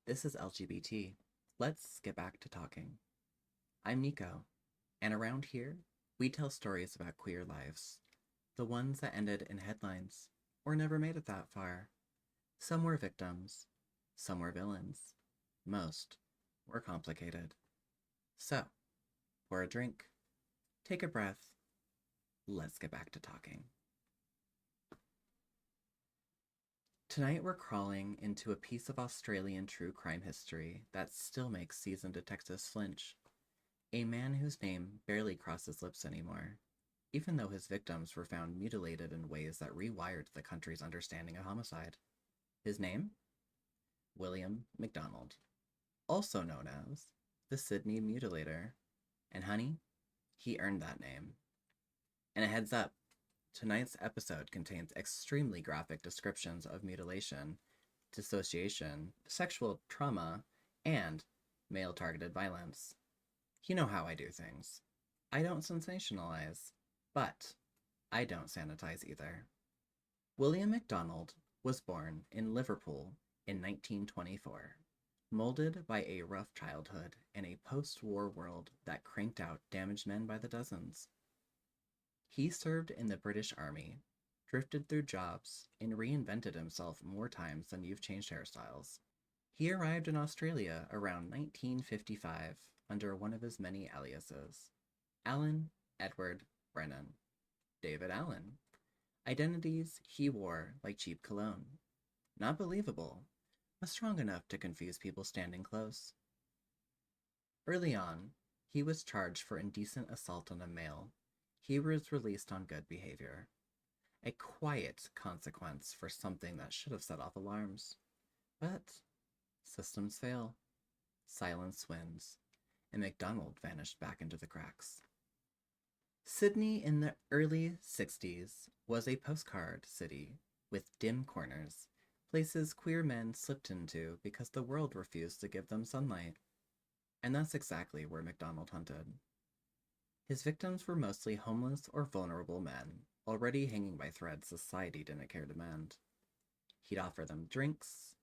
This is LGBT. Let's get back to talking. I'm Nico, and around here, we tell stories about queer lives. The ones that ended in headlines, or never made it that far. Some were victims, some were villains. Most were complicated. So, pour a drink, take a breath, let's get back to talking. Tonight we're crawling into a piece of Australian true crime history that still makes seasoned detectives flinch. A man whose name barely crosses lips anymore, even though his victims were found mutilated in ways that rewired the country's understanding of homicide. His name? William MacDonald, also known as the Sydney Mutilator. And honey, he earned that name. And a heads up, tonight's episode contains extremely graphic descriptions of mutilation, dissociation, sexual trauma, and male targeted violence. You know how I do things. I don't sensationalize, but I don't sanitize either. William MacDonald was born in Liverpool in 1924, molded by a rough childhood in a post-war world that cranked out damaged men by the dozens. He served in the British Army, drifted through jobs, and reinvented himself more times than you've changed hairstyles. He arrived in Australia around 1955 under one of his many aliases: Alan Edward Brennan, David Allen. Identities he wore like cheap cologne. Not believable, but strong enough to confuse people standing close. Early on, he was charged for indecent assault on a male. He was released on good behavior. A quiet consequence for something that should have set off alarms. But systems fail. Silence wins, and MacDonald vanished back into the cracks. Sydney in the early 60s was a postcard city with dim corners, places queer men slipped into because the world refused to give them sunlight. And that's exactly where MacDonald hunted. His victims were mostly homeless or vulnerable men, already hanging by threads society didn't care to mend. He'd offer them drinks,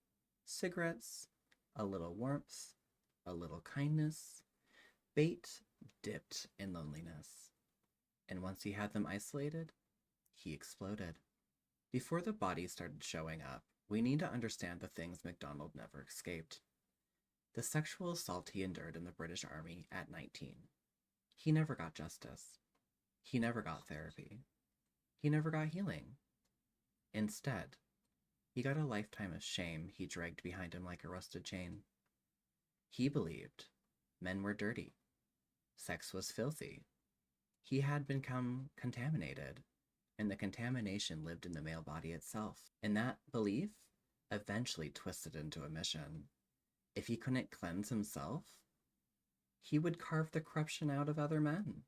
cigarettes, a little warmth, a little kindness, bait dipped in loneliness. And once he had them isolated, he exploded. Before the bodies started showing up, we need to understand the things MacDonald never escaped. The sexual assault he endured in the British Army at 19. He never got justice. He never got therapy. He never got healing. Instead, he got a lifetime of shame he dragged behind him like a rusted chain. He believed men were dirty. Sex was filthy. He had become contaminated, and the contamination lived in the male body itself. And that belief eventually twisted into a mission. If he couldn't cleanse himself, he would carve the corruption out of other men.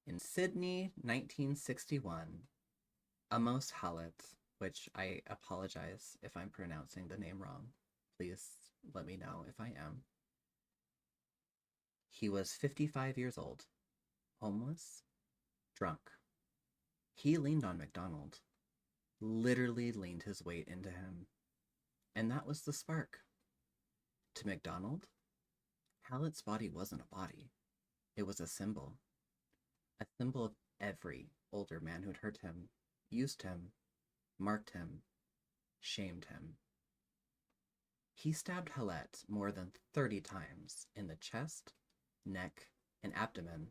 In Sydney, 1961, Amos Hallett, which I apologize if I'm pronouncing the name wrong. Please let me know if I am. He was 55 years old, homeless, drunk. He leaned on MacDonald, literally leaned his weight into him. And that was the spark. To MacDonald, Hallett's body wasn't a body. It was a symbol of every older man who'd hurt him, used him, marked him, shamed him. He stabbed Hallett more than 30 times in the chest, neck, and abdomen,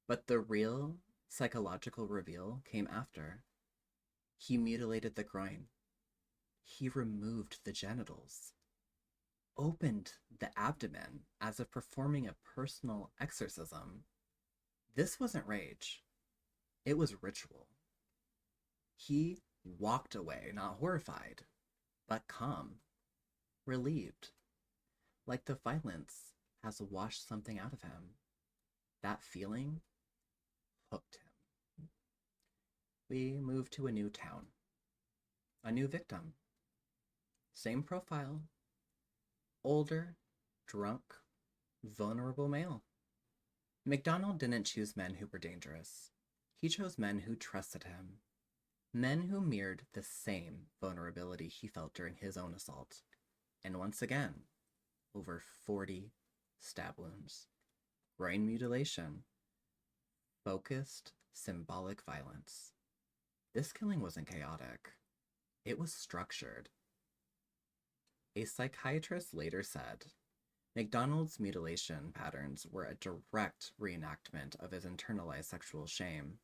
but the real psychological reveal came after. He mutilated the groin. He removed the genitals, opened the abdomen as if performing a personal exorcism. This wasn't rage. It was ritual. He walked away, not horrified, but calm, relieved, like the violence has washed something out of him. That feeling hooked him. We moved to a new town, a new victim. Same profile, older, drunk, vulnerable male. MacDonald didn't choose men who were dangerous. He chose men who trusted him. Men who mirrored the same vulnerability he felt during his own assault. And once again, over 40 stab wounds. Brain mutilation. Focused, symbolic violence. This killing wasn't chaotic. It was structured. A psychiatrist later said, MacDonald's mutilation patterns were a direct reenactment of his internalized sexual shame.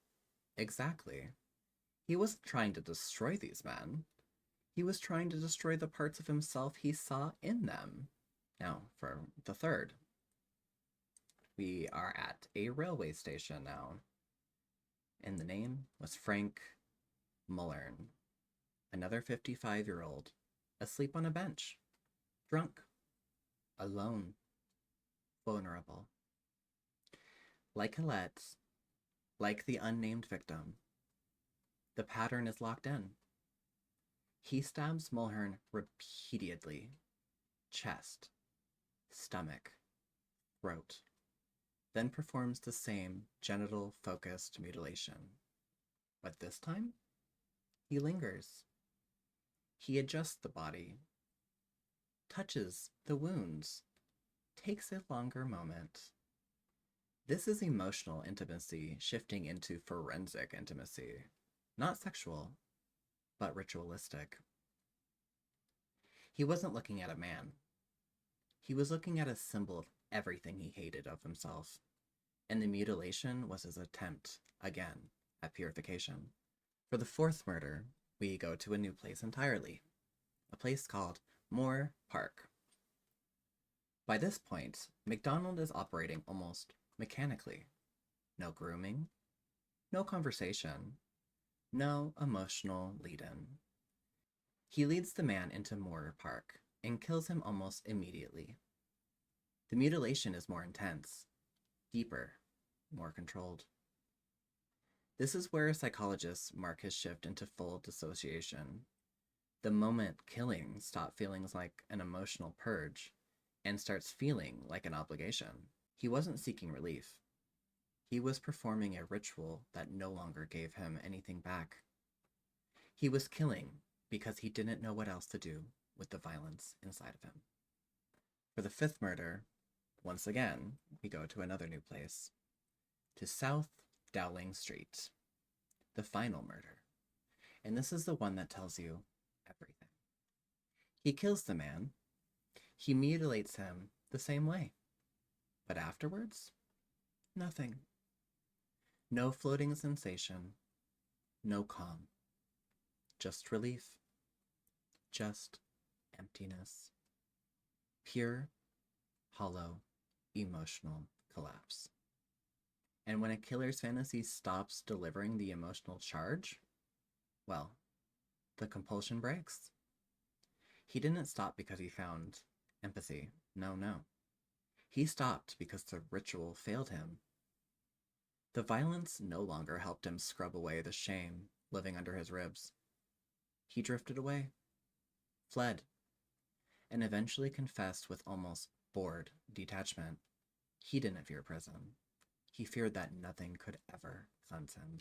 Exactly. He wasn't trying to destroy these men. He was trying to destroy the parts of himself he saw in them. Now, for the third. We are at a railway station now. And the name was Frank Mullern, another 55-year-old, asleep on a bench, drunk, alone, vulnerable. Like Colette, like the unnamed victim, the pattern is locked in. He stabs Mulhern repeatedly, chest, stomach, throat, then performs the same genital-focused mutilation. But this time, he lingers. He adjusts the body, touches the wounds, takes a longer moment. This is emotional intimacy shifting into forensic intimacy, not sexual, but ritualistic. He wasn't looking at a man. He was looking at a symbol of everything he hated of himself, and the mutilation was his attempt, again, at purification. For the fourth murder, we go to a new place entirely, a place called Moore Park. By this point, MacDonald is operating almost mechanically. No grooming, no conversation, no emotional lead-in. He leads the man into Moore Park and kills him almost immediately. The mutilation is more intense, deeper, more controlled. This is where psychologists mark his shift into full dissociation. The moment killing stops feeling like an emotional purge and starts feeling like an obligation. He wasn't seeking relief. He was performing a ritual that no longer gave him anything back. He was killing because he didn't know what else to do with the violence inside of him. For the fifth murder, once again, we go to another new place, to South Dowling Street, the final murder. And this is the one that tells you everything. He kills the man. He mutilates him the same way. But afterwards, nothing. No floating sensation, no calm. Just relief. Just emptiness. Pure, hollow, emotional collapse. And when a killer's fantasy stops delivering the emotional charge, well, the compulsion breaks. He didn't stop because he found empathy. No. He stopped because the ritual failed him. The violence no longer helped him scrub away the shame living under his ribs. He drifted away, fled, and eventually confessed with almost bored detachment. He didn't fear prison. He feared that nothing could ever cleanse him.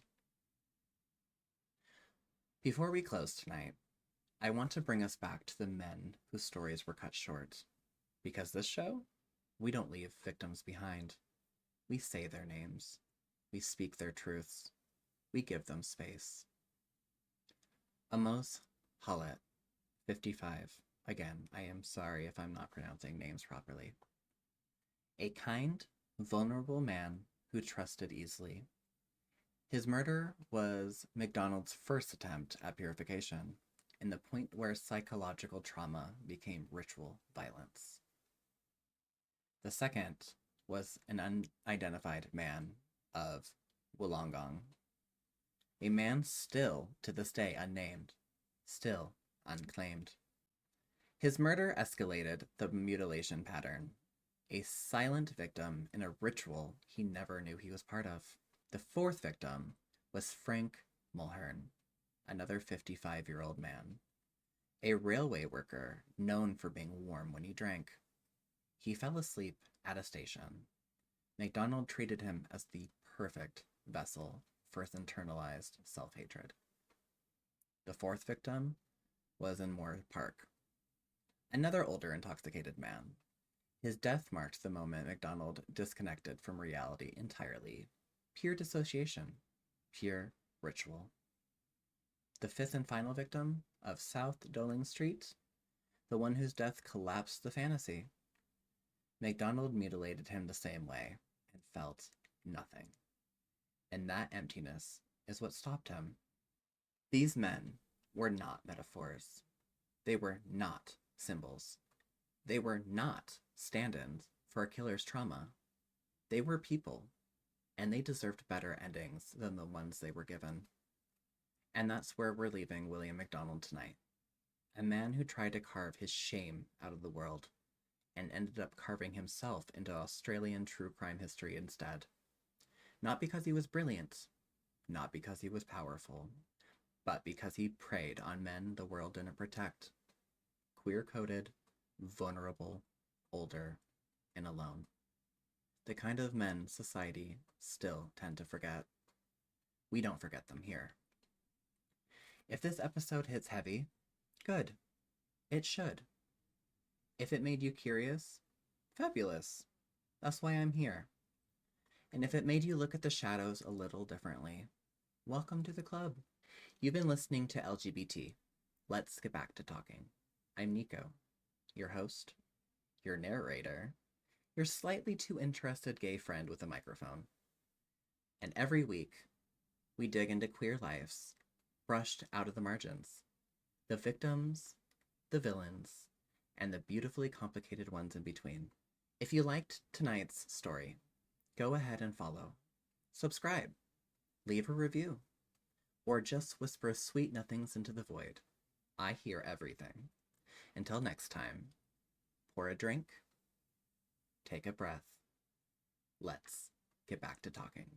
Before we close tonight, I want to bring us back to the men whose stories were cut short. Because this show, we don't leave victims behind. We say their names. We speak their truths. We give them space. Amos Hallett, 55. Again, I am sorry if I'm not pronouncing names properly. A kind, vulnerable man who trusted easily. His murder was MacDonald's first attempt at purification, and the point where psychological trauma became ritual violence. The second was an unidentified man of Wollongong, a man still to this day unnamed, still unclaimed. His murder escalated the mutilation pattern, a silent victim in a ritual he never knew he was part of. The fourth victim was Frank Mulhern, another 55-year-old man, a railway worker known for being warm when he drank. He fell asleep at a station. MacDonald treated him as the perfect vessel for his internalized self-hatred. The fourth victim was in Moore Park, another older intoxicated man. His death marked the moment MacDonald disconnected from reality entirely. Pure dissociation, pure ritual. The fifth and final victim of South Doling Street, the one whose death collapsed the fantasy. MacDonald mutilated him the same way and felt nothing. And that emptiness is what stopped him. These men were not metaphors. They were not symbols. They were not stand-ins for a killer's trauma. They were people, and they deserved better endings than the ones they were given. And that's where we're leaving William MacDonald tonight. A man who tried to carve his shame out of the world and ended up carving himself into Australian true crime history instead. Not because he was brilliant, not because he was powerful, but because he preyed on men the world didn't protect. Queer-coded, vulnerable, older, and alone. The kind of men society still tend to forget. We don't forget them here. If this episode hits heavy, good. It should. If it made you curious, fabulous. That's why I'm here. And if it made you look at the shadows a little differently, welcome to the club. You've been listening to LGBT. Let's get back to talking. I'm Nico, your host, your narrator, your slightly too interested gay friend with a microphone. And every week, we dig into queer lives, brushed out of the margins. The victims, the villains, and the beautifully complicated ones in between. If you liked tonight's story, go ahead and follow, subscribe, leave a review, or just whisper sweet nothings into the void. I hear everything. Until next time, pour a drink, take a breath. Let's get back to talking.